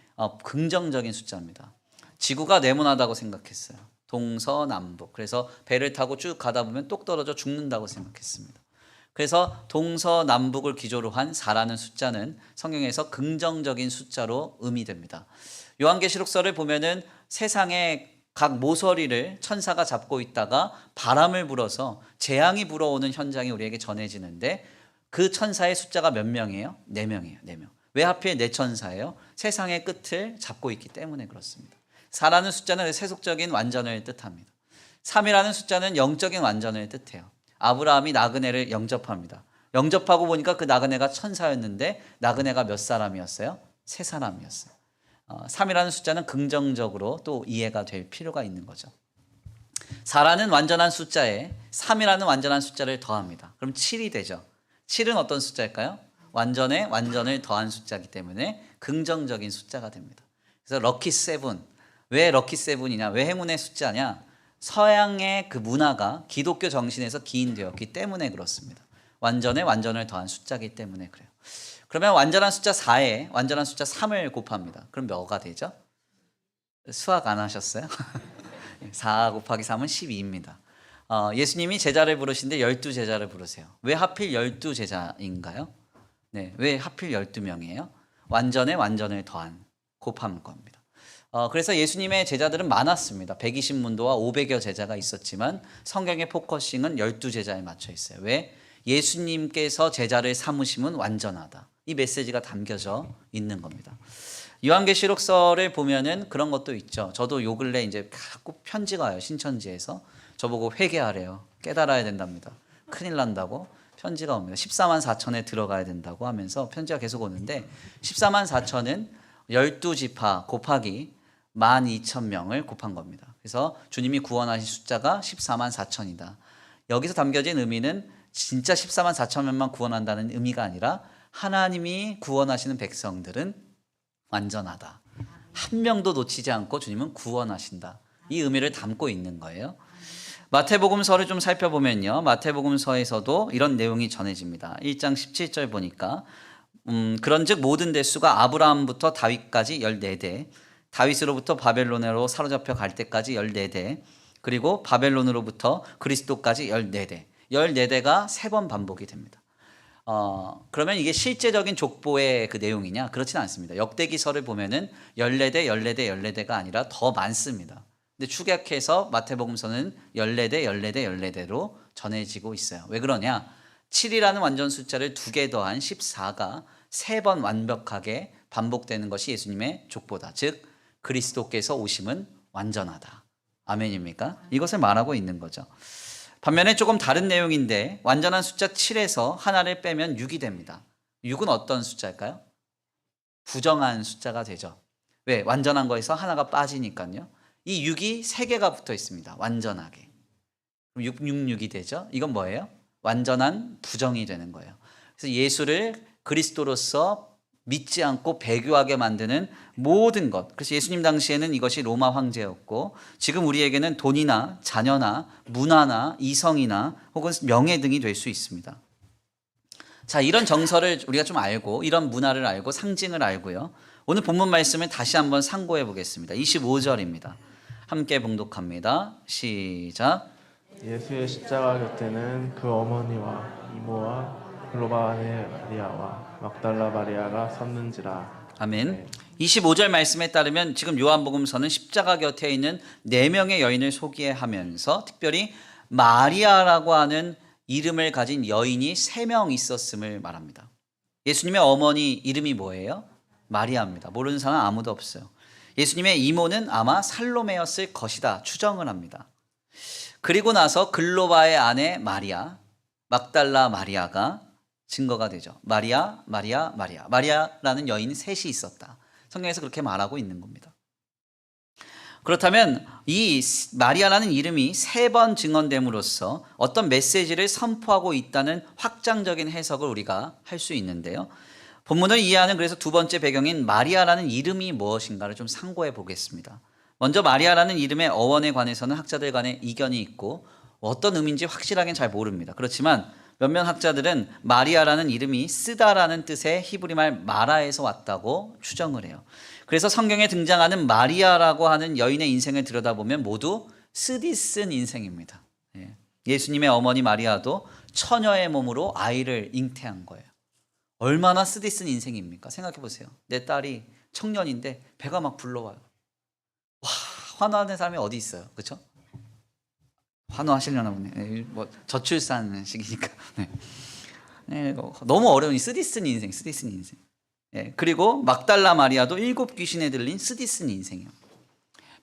긍정적인 숫자입니다. 지구가 네모나다고 생각했어요. 동서남북. 그래서 배를 타고 쭉 가다 보면 똑 떨어져 죽는다고 생각했습니다. 그래서 동서남북을 기조로 한 4라는 숫자는 성경에서 긍정적인 숫자로 의미됩니다. 요한계시록서를 보면은 세상에 각 모서리를 천사가 잡고 있다가 바람을 불어서 재앙이 불어오는 현장이 우리에게 전해지는데 그 천사의 숫자가 몇 명이에요? 4명이에요. 4명. 왜 하필 4천사예요? 세상의 끝을 잡고 있기 때문에 그렇습니다. 4라는 숫자는 세속적인 완전을 뜻합니다. 3이라는 숫자는 영적인 완전을 뜻해요. 아브라함이 나그네를 영접합니다. 영접하고 보니까 그 나그네가 천사였는데 나그네가 몇 사람이었어요? 3사람이었어요. 3이라는 숫자는 긍정적으로 또 이해가 될 필요가 있는 거죠. 4라는 완전한 숫자에 3이라는 완전한 숫자를 더합니다. 그럼 7이 되죠. 7은 어떤 숫자일까요? 완전에 완전을 더한 숫자이기 때문에 긍정적인 숫자가 됩니다. 그래서 럭키 세븐. 왜 럭키 세븐이냐? 왜 행운의 숫자냐? 서양의 그 문화가 기독교 정신에서 기인되었기 때문에 그렇습니다. 완전에 완전을 더한 숫자이기 때문에 그래요. 그러면 완전한 숫자 4에 완전한 숫자 3을 곱합니다. 그럼 몇가 되죠? 수학 안 하셨어요? 4 곱하기 3은 12입니다. 예수님이 제자를 부르신데 12제자를 부르세요. 왜 하필 12제자인가요? 네, 왜 하필 12명이에요? 완전에 완전을 더한 곱한 겁니다. 그래서 예수님의 제자들은 많았습니다. 120문도와 500여 제자가 있었지만 성경의 포커싱은 12제자에 맞춰 있어요. 왜? 예수님께서 제자를 삼으심은 완전하다. 이 메시지가 담겨져 있는 겁니다. 요한계시록서를 보면은 그런 것도 있죠. 저도 요 근래 이제 자꾸 편지가 와요. 신천지에서. 저보고 회개하래요. 깨달아야 된답니다. 큰일 난다고 편지가 옵니다. 14만 4천에 들어가야 된다고 하면서 편지가 계속 오는데 14만 4천은 12지파 곱하기 12,000명을 곱한 겁니다. 그래서 주님이 구원하신 숫자가 14만 4천이다. 여기서 담겨진 의미는 진짜 14만 4천 명만 구원한다는 의미가 아니라 하나님이 구원하시는 백성들은 완전하다. 한 명도 놓치지 않고 주님은 구원하신다. 이 의미를 담고 있는 거예요. 마태복음서를 좀 살펴보면요. 마태복음서에서도 이런 내용이 전해집니다. 1장 17절 보니까 그런즉 모든 대수가 아브라함부터 다윗까지 14대, 다윗으로부터 바벨론으로 사로잡혀 갈 때까지 14대, 그리고 바벨론으로부터 그리스도까지 14대. 14대가 3번 반복이 됩니다. 그러면 이게 실제적인 족보의 그 내용이냐? 그렇지는 않습니다. 역대기서를 보면은 14대, 14대, 14대가 아니라 더 많습니다. 근데 축약해서 마태복음서는 14대, 14대, 14대로 전해지고 있어요. 왜 그러냐? 7이라는 완전 숫자를 2개 더한 14가 3번 완벽하게 반복되는 것이 예수님의 족보다. 즉 그리스도께서 오심은 완전하다. 아멘입니까? 이것을 말하고 있는 거죠. 반면에 조금 다른 내용인데 완전한 숫자 7에서 하나를 빼면 6이 됩니다. 6은 어떤 숫자일까요? 부정한 숫자가 되죠. 왜? 완전한 거에서 하나가 빠지니까요. 이 6이 3개가 붙어 있습니다. 완전하게. 그럼 666이 되죠. 이건 뭐예요? 완전한 부정이 되는 거예요. 그래서 예수를 그리스도로서 믿지 않고 배교하게 만드는 모든 것. 그래서 예수님 당시에는 이것이 로마 황제였고 지금 우리에게는 돈이나 자녀나 문화나 이성이나 혹은 명예 등이 될 수 있습니다. 자, 이런 정서를 우리가 좀 알고 이런 문화를 알고 상징을 알고요. 오늘 본문 말씀을 다시 한번 상고해 보겠습니다. 25절입니다. 함께 봉독합니다. 시작. 예수의 십자가 곁에는 그 어머니와 이모와 글로바 아내 마리아와 막달라 마리아가 섰는지라. 아멘. 25절 말씀에 따르면 지금 요한복음서는 십자가 곁에 있는 4명의 여인을 소개하면서 특별히 마리아라고 하는 이름을 가진 여인이 3명 있었음을 말합니다. 예수님의 어머니 이름이 뭐예요? 마리아입니다. 모르는 사람 아무도 없어요. 예수님의 이모는 아마 살로메였을 것이다 추정을 합니다. 그리고 나서 글로바의 아내 마리아, 막달라 마리아가 증거가 되죠. 마리아라는 여인 셋이 있었다. 성경에서 그렇게 말하고 있는 겁니다. 그렇다면 이 마리아라는 이름이 3번 증언됨으로써 어떤 메시지를 선포하고 있다는 확장적인 해석을 우리가 할 수 있는데요. 본문을 이해하는 그래서 두 번째 배경인 마리아라는 이름이 무엇인가를 좀 상고해 보겠습니다. 먼저 마리아라는 이름의 어원에 관해서는 학자들 간에 이견이 있고 어떤 의미인지 확실하게는 잘 모릅니다. 그렇지만 몇몇 학자들은 마리아라는 이름이 쓰다라는 뜻의 히브리말 마라에서 왔다고 추정을 해요. 그래서 성경에 등장하는 마리아라고 하는 여인의 인생을 들여다보면 모두 쓰디쓴 인생입니다. 예수님의 어머니 마리아도 처녀의 몸으로 아이를 잉태한 거예요. 얼마나 쓰디쓴 인생입니까? 생각해 보세요. 내 딸이 청년인데 배가 막 불러와요. 와, 환호하는 사람이 어디 있어요? 그렇죠? 환호하시려나 보네. 뭐 저출산 시기니까. 너무 어려운 쓰디쓴 인생. 그리고 막달라 마리아도 7 귀신에 들린 쓰디쓴 인생이에요.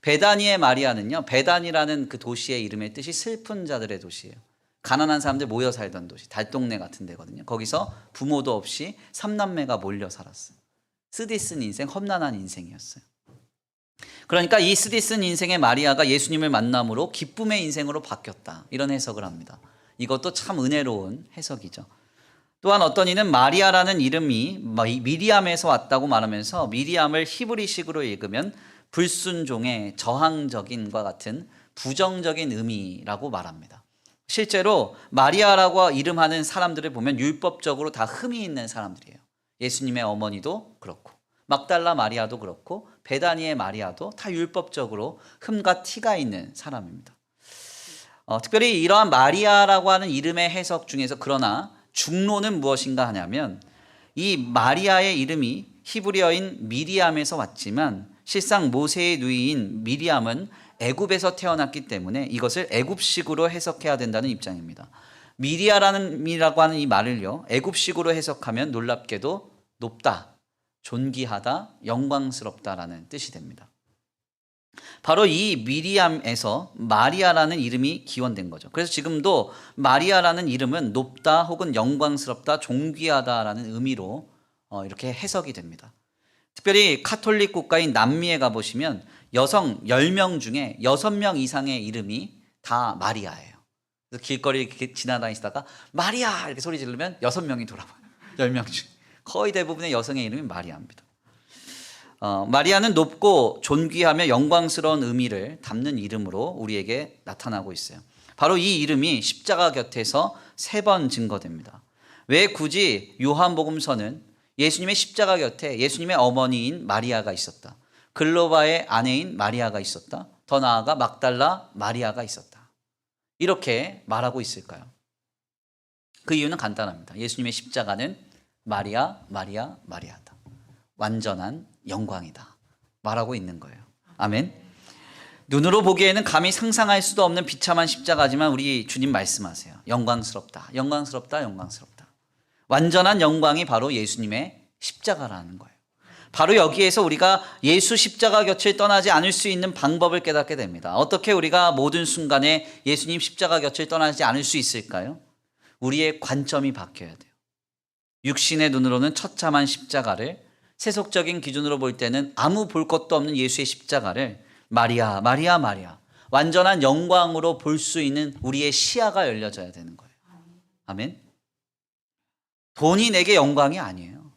베다니의 마리아는요, 베단이라는 그 도시의 이름의 뜻이 슬픈 자들의 도시예요. 가난한 사람들 모여 살던 도시, 달동네 같은 데거든요. 거기서 부모도 없이 3남매가 몰려 살았어요. 쓰디쓴 인생, 험난한 인생이었어요. 그러니까 이 쓰디쓴 인생의 마리아가 예수님을 만남으로 기쁨의 인생으로 바뀌었다. 이런 해석을 합니다. 이것도 참 은혜로운 해석이죠. 또한 어떤 이는 마리아라는 이름이 미리암에서 왔다고 말하면서 미리암을 히브리식으로 읽으면 불순종의 저항적인과 같은 부정적인 의미라고 말합니다. 실제로 마리아라고 이름하는 사람들을 보면 율법적으로 다 흠이 있는 사람들이에요. 예수님의 어머니도 그렇고 막달라 마리아도 그렇고 베다니의 마리아도 다 율법적으로 흠과 티가 있는 사람입니다. 특별히 이러한 마리아라고 하는 이름의 해석 중에서 그러나 중론은 무엇인가 하냐면 이 마리아의 이름이 히브리어인 미리암에서 왔지만 실상 모세의 누이인 미리암은 애굽에서 태어났기 때문에 이것을 애굽식으로 해석해야 된다는 입장입니다. 미리아라고 하는 이 말을요, 애굽식으로 해석하면 놀랍게도 높다, 존귀하다, 영광스럽다라는 뜻이 됩니다. 바로 이 미리암에서 마리아라는 이름이 기원된 거죠. 그래서 지금도 마리아라는 이름은 높다 혹은 영광스럽다, 존귀하다라는 의미로 이렇게 해석이 됩니다. 특별히 카톨릭 국가인 남미에 가보시면 여성 10명 중에 6명 이상의 이름이 다 마리아예요. 그래서 길거리 지나다니시다가 마리아 이렇게 소리 지르면 6명이 돌아봐요. 10명 중에. 거의 대부분의 여성의 이름이 마리아입니다. 마리아는 높고 존귀하며 영광스러운 의미를 담는 이름으로 우리에게 나타나고 있어요. 바로 이 이름이 십자가 곁에서 3번 증거됩니다. 왜 굳이 요한복음서는 예수님의 십자가 곁에 예수님의 어머니인 마리아가 있었다, 글로바의 아내인 마리아가 있었다, 더 나아가 막달라 마리아가 있었다, 이렇게 말하고 있을까요? 그 이유는 간단합니다. 예수님의 십자가는 마리아다, 완전한 영광이다 말하고 있는 거예요. 아멘. 눈으로 보기에는 감히 상상할 수도 없는 비참한 십자가지만 우리 주님 말씀하세요. 영광스럽다. 완전한 영광이 바로 예수님의 십자가라는 거예요. 바로 여기에서 우리가 예수 십자가 곁을 떠나지 않을 수 있는 방법을 깨닫게 됩니다. 어떻게 우리가 모든 순간에 예수님 십자가 곁을 떠나지 않을 수 있을까요? 우리의 관점이 바뀌어야 돼요. 육신의 눈으로는 처참한 십자가를, 세속적인 기준으로 볼 때는 아무 볼 것도 없는 예수의 십자가를 마리아, 완전한 영광으로 볼 수 있는 우리의 시야가 열려져야 되는 거예요. 아멘. 돈이 내게 영광이 아니에요.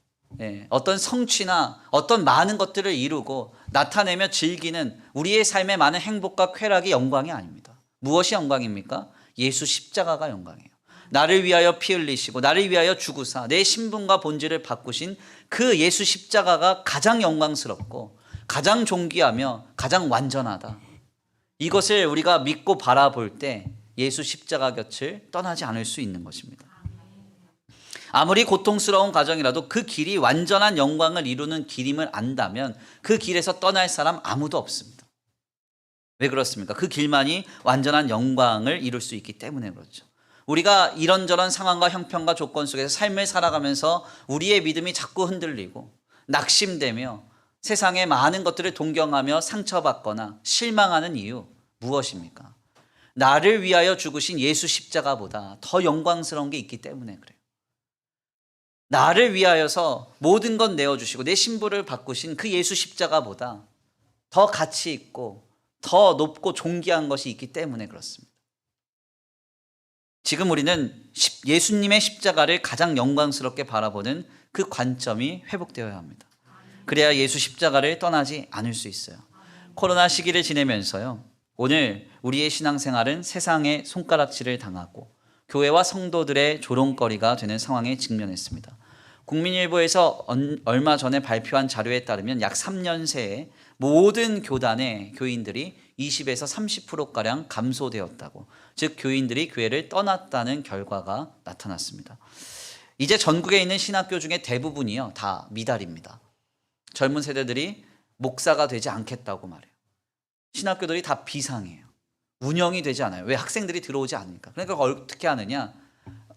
어떤 성취나 어떤 많은 것들을 이루고 나타내며 즐기는 우리의 삶의 많은 행복과 쾌락이 영광이 아닙니다. 무엇이 영광입니까? 예수 십자가가 영광이에요. 나를 위하여 피 흘리시고 나를 위하여 죽으사 내 신분과 본질을 바꾸신 그 예수 십자가가 가장 영광스럽고 가장 존귀하며 가장 완전하다. 이것을 우리가 믿고 바라볼 때 예수 십자가 곁을 떠나지 않을 수 있는 것입니다. 아무리 고통스러운 과정이라도 그 길이 완전한 영광을 이루는 길임을 안다면 그 길에서 떠날 사람 아무도 없습니다. 왜 그렇습니까? 그 길만이 완전한 영광을 이룰 수 있기 때문에 그렇죠. 우리가 이런저런 상황과 형편과 조건 속에서 삶을 살아가면서 우리의 믿음이 자꾸 흔들리고 낙심되며 세상의 많은 것들을 동경하며 상처받거나 실망하는 이유 무엇입니까? 나를 위하여 죽으신 예수 십자가보다 더 영광스러운 게 있기 때문에 그래요. 나를 위하여서 모든 것 내어주시고 내 신부를 바꾸신 그 예수 십자가보다 더 가치 있고 더 높고 존귀한 것이 있기 때문에 그렇습니다. 지금 우리는 예수님의 십자가를 가장 영광스럽게 바라보는 그 관점이 회복되어야 합니다. 그래야 예수 십자가를 떠나지 않을 수 있어요. 코로나 시기를 지내면서요, 오늘 우리의 신앙생활은 세상의 손가락질을 당하고 교회와 성도들의 조롱거리가 되는 상황에 직면했습니다. 국민일보에서 얼마 전에 발표한 자료에 따르면 약 3년 새에 모든 교단의 교인들이 20에서 30%가량 감소되었다고, 즉 교인들이 교회를 떠났다는 결과가 나타났습니다. 이제 전국에 있는 신학교 중에 대부분이요 다 미달입니다. 젊은 세대들이 목사가 되지 않겠다고 말해요. 신학교들이 다 비상이에요. 운영이 되지 않아요. 왜? 학생들이 들어오지 않으니까. 그러니까 어떻게 하느냐,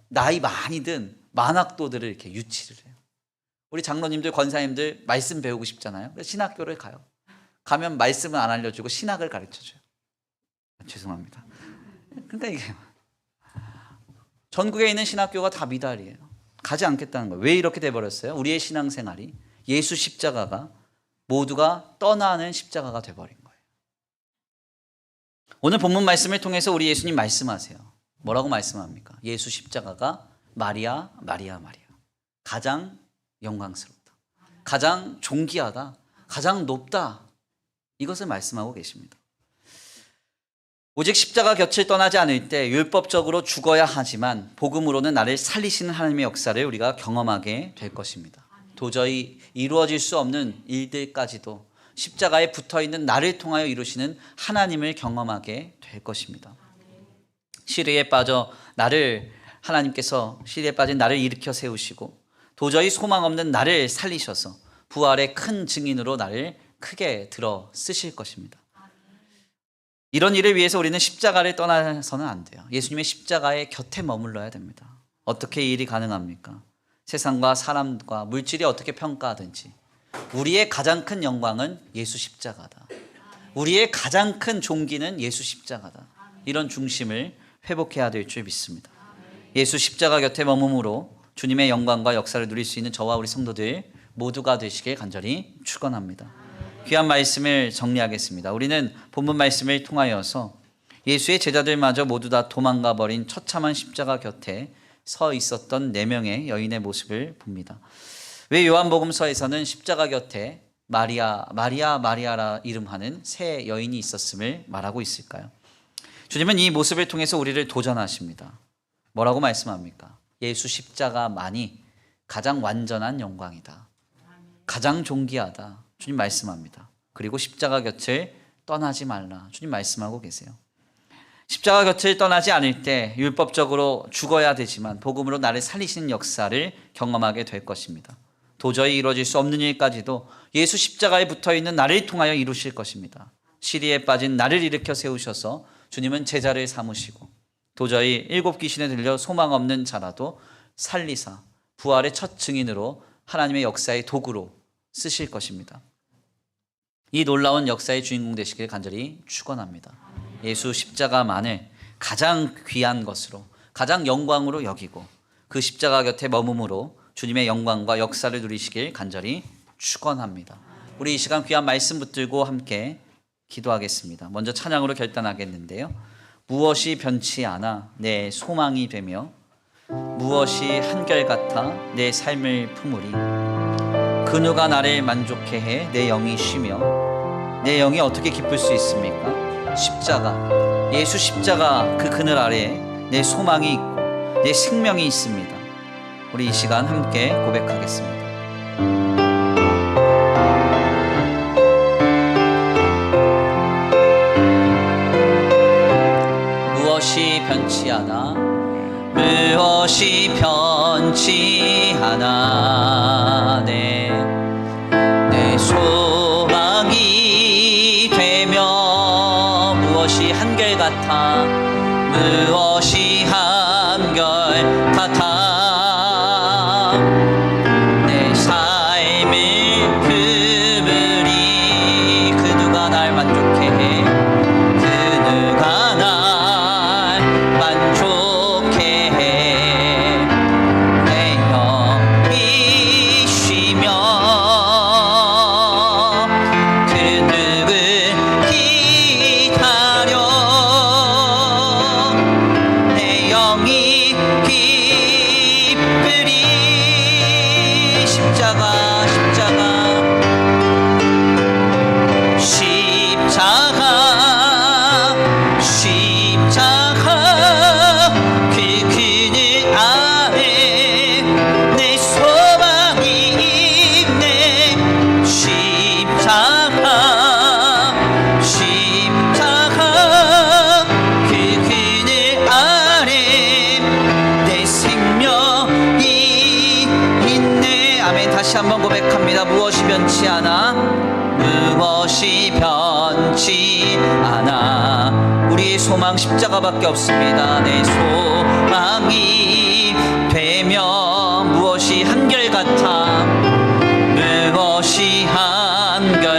나이 많이 든 만학도들을 이렇게 유치를 해요. 우리 장로님들, 권사님들 말씀 배우고 싶잖아요. 그래서 신학교를 가요. 가면 말씀은 안 알려주고 신학을 가르쳐줘요. 죄송합니다. 그러니까 이게 전국에 있는 신학교가 다 미달이에요. 가지 않겠다는 거예요. 왜 이렇게 돼버렸어요? 우리의 신앙생활이 예수 십자가가 모두가 떠나는 십자가가 돼버린 거예요. 오늘 본문 말씀을 통해서 우리 예수님 말씀하세요. 뭐라고 말씀합니까? 예수 십자가가 마리아, 마리아, 마리아. 가장 영광스럽다. 가장 존귀하다. 가장 높다. 이것을 말씀하고 계십니다. 오직 십자가 곁을 떠나지 않을 때 율법적으로 죽어야 하지만 복음으로는 나를 살리시는 하나님의 역사를 우리가 경험하게 될 것입니다. 도저히 이루어질 수 없는 일들까지도 십자가에 붙어있는 나를 통하여 이루시는 하나님을 경험하게 될 것입니다. 시리에 빠져 하나님께서 시리에 빠진 나를 일으켜 세우시고 도저히 소망 없는 나를 살리셔서 부활의 큰 증인으로 나를 크게 들어 쓰실 것입니다. 이런 일을 위해서 우리는 십자가를 떠나서는 안 돼요. 예수님의 십자가의 곁에 머물러야 됩니다. 어떻게 이 일이 가능합니까? 세상과 사람과 물질이 어떻게 평가하든지 우리의 가장 큰 영광은 예수 십자가다. 우리의 가장 큰 존귀는 예수 십자가다. 이런 중심을 회복해야 될 줄 믿습니다. 예수 십자가 곁에 머금으로 주님의 영광과 역사를 누릴 수 있는 저와 우리 성도들 모두가 되시길 간절히 축원합니다. 귀한 말씀을 정리하겠습니다. 우리는 본문 말씀을 통하여서 예수의 제자들마저 모두 다 도망가 버린 처참한 십자가 곁에 서 있었던 4명의 여인의 모습을 봅니다. 왜 요한복음서에서는 십자가 곁에 마리아, 마리아, 마리아라 이름하는 세 여인이 있었음을 말하고 있을까요? 주님은 이 모습을 통해서 우리를 도전하십니다. 뭐라고 말씀합니까? 예수 십자가만이 가장 완전한 영광이다. 가장 존귀하다. 주님 말씀합니다. 그리고 십자가 곁을 떠나지 말라. 주님 말씀하고 계세요. 십자가 곁을 떠나지 않을 때 율법적으로 죽어야 되지만 복음으로 나를 살리시는 역사를 경험하게 될 것입니다. 도저히 이루어질 수 없는 일까지도 예수 십자가에 붙어있는 나를 통하여 이루실 것입니다. 시리에 빠진 나를 일으켜 세우셔서 주님은 제자를 삼으시고 도저히 7 귀신에 들려 소망 없는 자라도 살리사 부활의 첫 증인으로 하나님의 역사의 도구로 쓰실 것입니다. 이 놀라운 역사의 주인공 되시길 간절히 축원합니다. 예수 십자가만을 가장 귀한 것으로 가장 영광으로 여기고 그 십자가 곁에 머금으로 주님의 영광과 역사를 누리시길 간절히 축원합니다. 우리 이 시간 귀한 말씀 붙들고 함께 기도하겠습니다. 먼저 찬양으로 결단하겠는데요. 무엇이 변치 않아 내 소망이 되며 무엇이 한결같아 내 삶을 품으리. 그 누가 나를 만족해 해 내 영이 쉬며 내 영이 어떻게 기쁠 수 있습니까? 십자가, 예수 십자가 그 그늘 아래에 내 소망이 있고 내 생명이 있습니다. 우리 이 시간 함께 고백하겠습니다. 무엇이 변치 않아 무엇이 변치 않아 내 소망이 되며 무엇이 한결같아 무엇이 한결같아 무엇이 변치 않아. 우리의 소망 십자가밖에 없습니다. 내 소망이 되면 무엇이 한결같아. 무엇이 한결같아.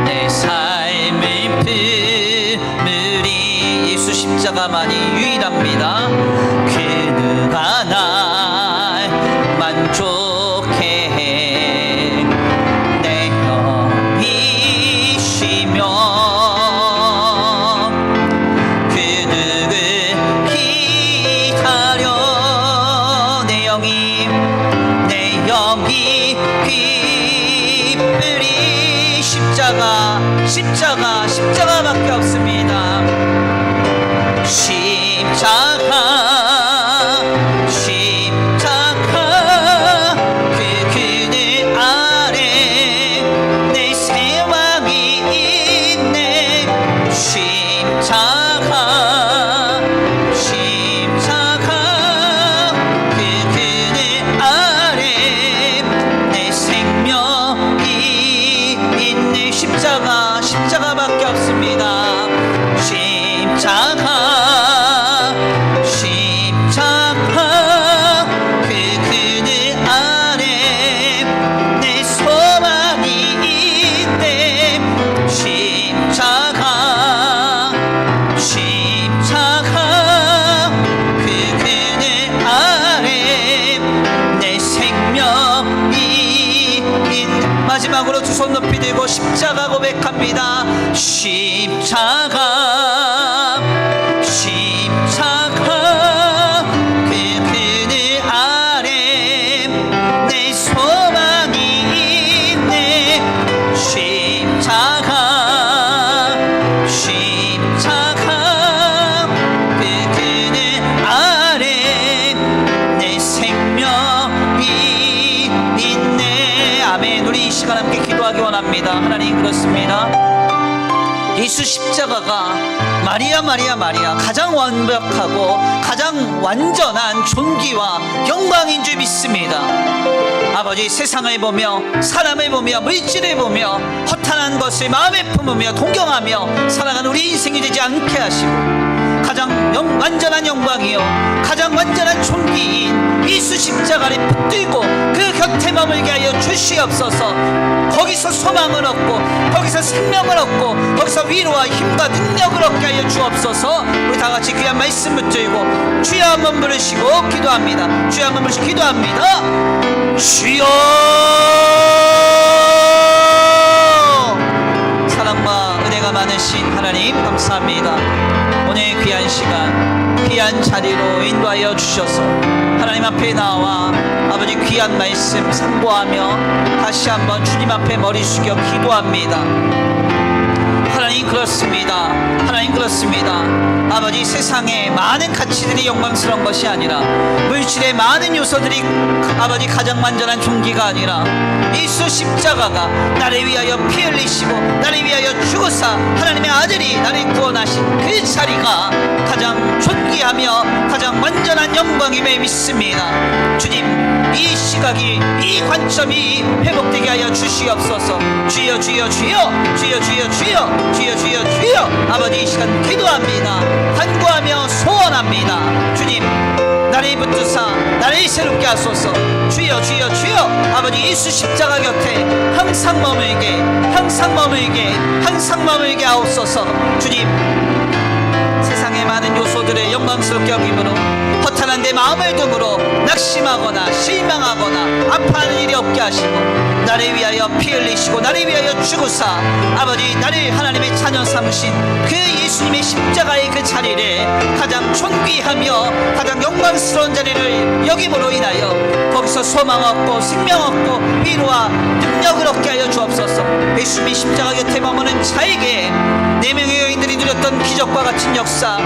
내 삶의 그물이 예수 십자가만이 유일합니다. 그가 날 만족해 해. 내 영이시며 그 누굴 기다려. 내 영이 기쁘리. 십자가밖에 없습니다. 십자가 그 그늘 아래 내 세왕이 있네. 십자가 그 그늘 아래 내 생명이 있네. 십자가밖에 없습니다. 십자가 그 그늘 아래 내 소망이 있네. 십자가 그 그늘 아래 내 생명이 있네. 마지막으로 두 손 높이 들고 십자가 고백합니다. 십자가 그 그늘 아래 내 소망이 있네. 십자가 그 그늘 아래 내 생명이 있네. 아멘. 우리 이 시간 함께 기도하기 원합니다. 하나님, 그렇습니다. 예수 십자가가 마리아 가장 완벽하고 가장 완전한 존귀와 영광인 줄 믿습니다. 아버지, 세상을 보며 사람을 보며 물질을 보며 허탄한 것을 마음에 품으며 동경하며 살아가는 우리 인생이 되지 않게 하시고 가장 완전한 영광이요 가장 완전한 존귀인 예수 십자가를 붙들고 그 곁에 머물게 하여 주시옵소서. 거기서 소망을 얻고 거기서 생명을 얻고 거기서 위로와 힘과 능력을 얻게 하여 주옵소서. 우리 다같이 귀한 말씀 붙들고 주여 한번 부르시고 기도합니다. 주여 한번 부르시고 기도합니다. 주여. 사랑과 은혜가 많으신 하나님, 감사합니다. 오늘 귀한 시간 귀한 자리로 인도하여 주셔서 하나님 앞에 나와 아버지 귀한 말씀 상고하며 다시 한번 주님 앞에 머리 숙여 기도합니다. 하나님, 그렇습니다. 하나님, 그렇습니다. 아버지, 세상에 많은 가치들이 영광스러운 것이 아니라 물질의 많은 요소들이 아버지 가장 완전한 존귀가 아니라 예수 십자가가 나를 위하여 피 흘리시고 나를 위하여 죽으사 하나님의 아들이 나를 구원하신 그 자리가 가장 존귀하며 가장 완전한 영광임을 믿습니다. 주님, 이 시각이 이 관점이 회복되게 하여 주시옵소서. 주여 주여 주여 주여 주여 주여 주여 주여 주여. 아버지, 이 시간 기도합니다. 간구하며 소원합니다. 주님, 나를 붙드사 나를 새롭게 하소서. 주여 주여 주여. 아버지, 예수 십자가 곁에 항상 머물게 하옵소서. 주님, 세상의 많은 요소들의 영광스럽게 여김으로 허탄한 내 마음을 등으로 낙심하거나 실망하거나 아파하는 일이 없게 하시고 나를 위하여 피 흘리시고 나를 위하여 죽으사 아버지 나를 하나님의 자녀 삼으신 그 예수님의 십자가의 그 자리를 가장 존귀하며 가장 영광스러운 자리를 여김으로 인하여 거기서 소망 얻고 생명 얻고 위로와 능력을 얻게 하여 주옵소서. 예수님의 십자가 곁에 머무는 자에게 4명의 여인들이 누렸던 기적과 같은 역사,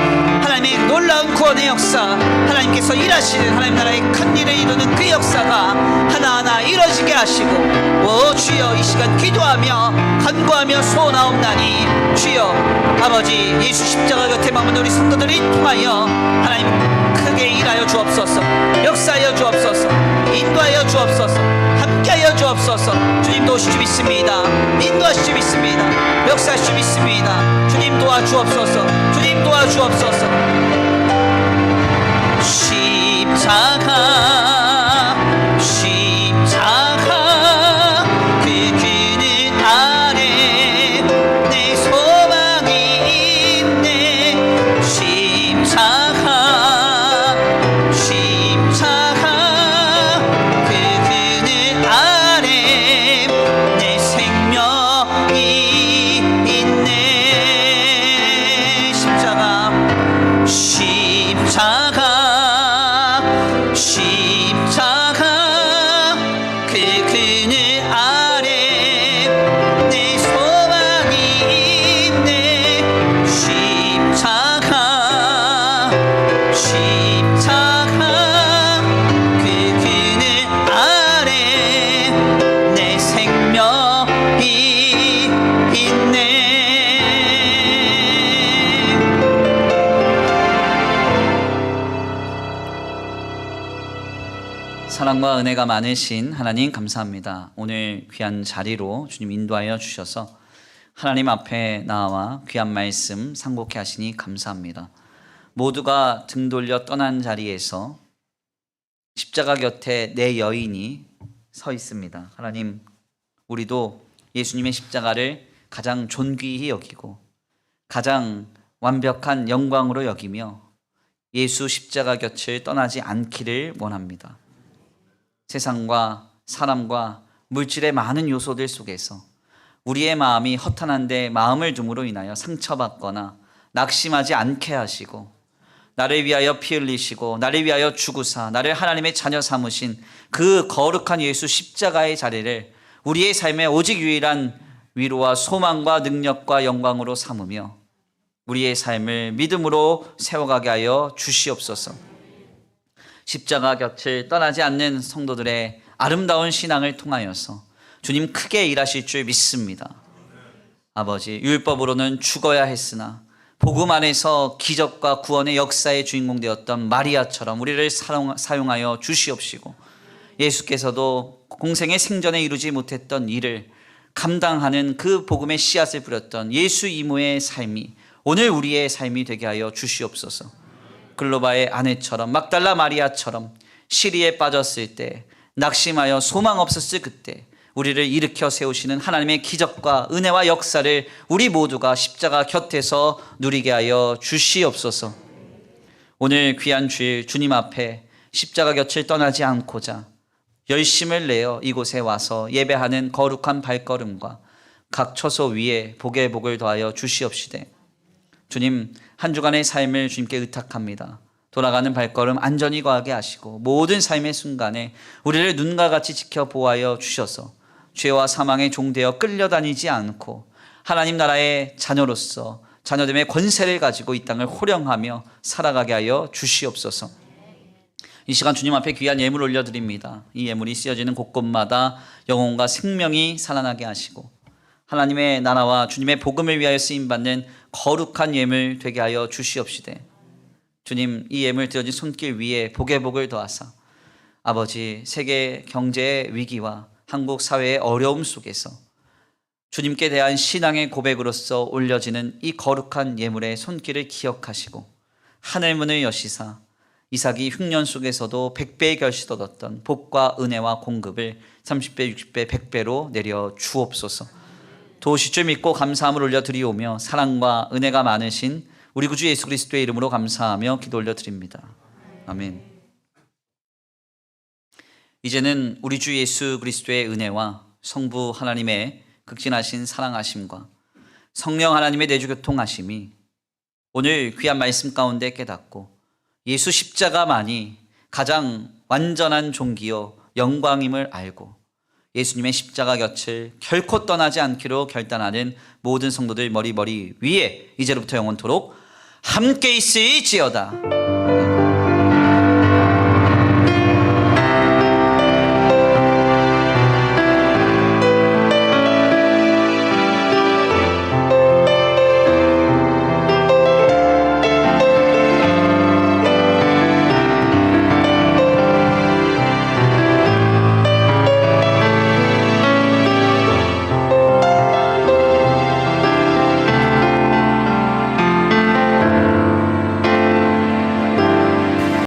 하나님의 놀라운 구원의 역사, 하나님께서 일하시는 하나님 나라의 큰 일을 이루는 그 역사가 하나하나 이루어지게 하시고, 오 주여, 이 시간 기도하며 간구하며 소원하옵나니 주여 아버지, 예수 십자가 곁에 머무는 우리 성도들을 통하여 하나님 크게 일하여 주옵소서. 역사하여 주옵소서. 인도하여 주옵소서. 함께하여 주옵소서. 오실 줄 믿습니다. 인도하실 줄 믿습니다. 역사하실 줄 믿습니다. 주님 도와주옵소서. 주님 도와주옵소서. 십자가 그 그늘 아래 내 소망이 있네. 십자가 그 그늘 아래 내 생명이 있네. 십자가 그 그늘 아래 내 소망이 있네. 십자가 그 그늘 아래 내 생명이 있네. 사랑과 은혜가 많으신 하나님 감사합니다. 오늘 귀한 자리로 주님 인도하여 주셔서 하나님 앞에 나와 귀한 말씀 상고케 하시니 감사합니다. 모두가 등 돌려 떠난 자리에서 십자가 곁에 내 여인이 서 있습니다. 하나님, 우리도 예수님의 십자가를 가장 존귀히 여기고 가장 완벽한 영광으로 여기며 예수 십자가 곁을 떠나지 않기를 원합니다. 세상과 사람과 물질의 많은 요소들 속에서 우리의 마음이 허탄한데 마음을 둠으로 인하여 상처받거나 낙심하지 않게 하시고 나를 위하여 피 흘리시고 나를 위하여 죽으사 나를 하나님의 자녀 삼으신 그 거룩한 예수 십자가의 자리를 우리의 삶의 오직 유일한 위로와 소망과 능력과 영광으로 삼으며 우리의 삶을 믿음으로 세워가게 하여 주시옵소서. 십자가 곁을 떠나지 않는 성도들의 아름다운 신앙을 통하여서 주님 크게 일하실 줄 믿습니다. 아버지, 율법으로는 죽어야 했으나 복음 안에서 기적과 구원의 역사의 주인공 되었던 마리아처럼 우리를 사용하여 주시옵시고 예수께서도 공생의 생전에 이루지 못했던 일을 감당하는 그 복음의 씨앗을 뿌렸던 예수 이모의 삶이 오늘 우리의 삶이 되게 하여 주시옵소서. 글로바의 아내처럼 막달라 마리아처럼 시리에 빠졌을 때 낙심하여 소망 없었을 그때 우리를 일으켜 세우시는 하나님의 기적과 은혜와 역사를 우리 모두가 십자가 곁에서 누리게 하여 주시옵소서. 오늘 귀한 주일 주님 앞에 십자가 곁을 떠나지 않고자 열심을 내어 이곳에 와서 예배하는 거룩한 발걸음과 각 처소 위에 복의 복을 더하여 주시옵시되 주님, 한 주간의 삶을 주님께 의탁합니다. 돌아가는 발걸음 안전히 거하게 하시고 모든 삶의 순간에 우리를 눈과 같이 지켜 보호하여 주셔서 죄와 사망의 종되어 끌려다니지 않고 하나님 나라의 자녀로서 자녀됨의 권세를 가지고 이 땅을 호령하며 살아가게 하여 주시옵소서. 이 시간 주님 앞에 귀한 예물 올려드립니다. 이 예물이 쓰여지는 곳곳마다 영혼과 생명이 살아나게 하시고 하나님의 나라와 주님의 복음을 위하여 쓰임받는 거룩한 예물 되게 하여 주시옵시되 주님, 이 예물 드려진 손길 위에 복의 복을 더하사 아버지, 세계 경제의 위기와 한국 사회의 어려움 속에서 주님께 대한 신앙의 고백으로서 올려지는 이 거룩한 예물의 손길을 기억하시고 하늘문을 여시사 이삭이 흉년 속에서도 100배의 결실을 얻었던 복과 은혜와 공급을 30배, 60배, 100배로 내려 주옵소서. 도우실 줄 믿고 감사함을 올려드리오며 사랑과 은혜가 많으신 우리 구주 예수 그리스도의 이름으로 감사하며 기도 올려드립니다. 아멘. 이제는 우리 주 예수 그리스도의 은혜와 성부 하나님의 극진하신 사랑하심과 성령 하나님의 내주교통하심이 오늘 귀한 말씀 가운데 깨닫고 예수 십자가만이 가장 완전한 종기요 영광임을 알고 예수님의 십자가 곁을 결코 떠나지 않기로 결단하는 모든 성도들 머리 위에 이제로부터 영원토록 함께 있을지어다.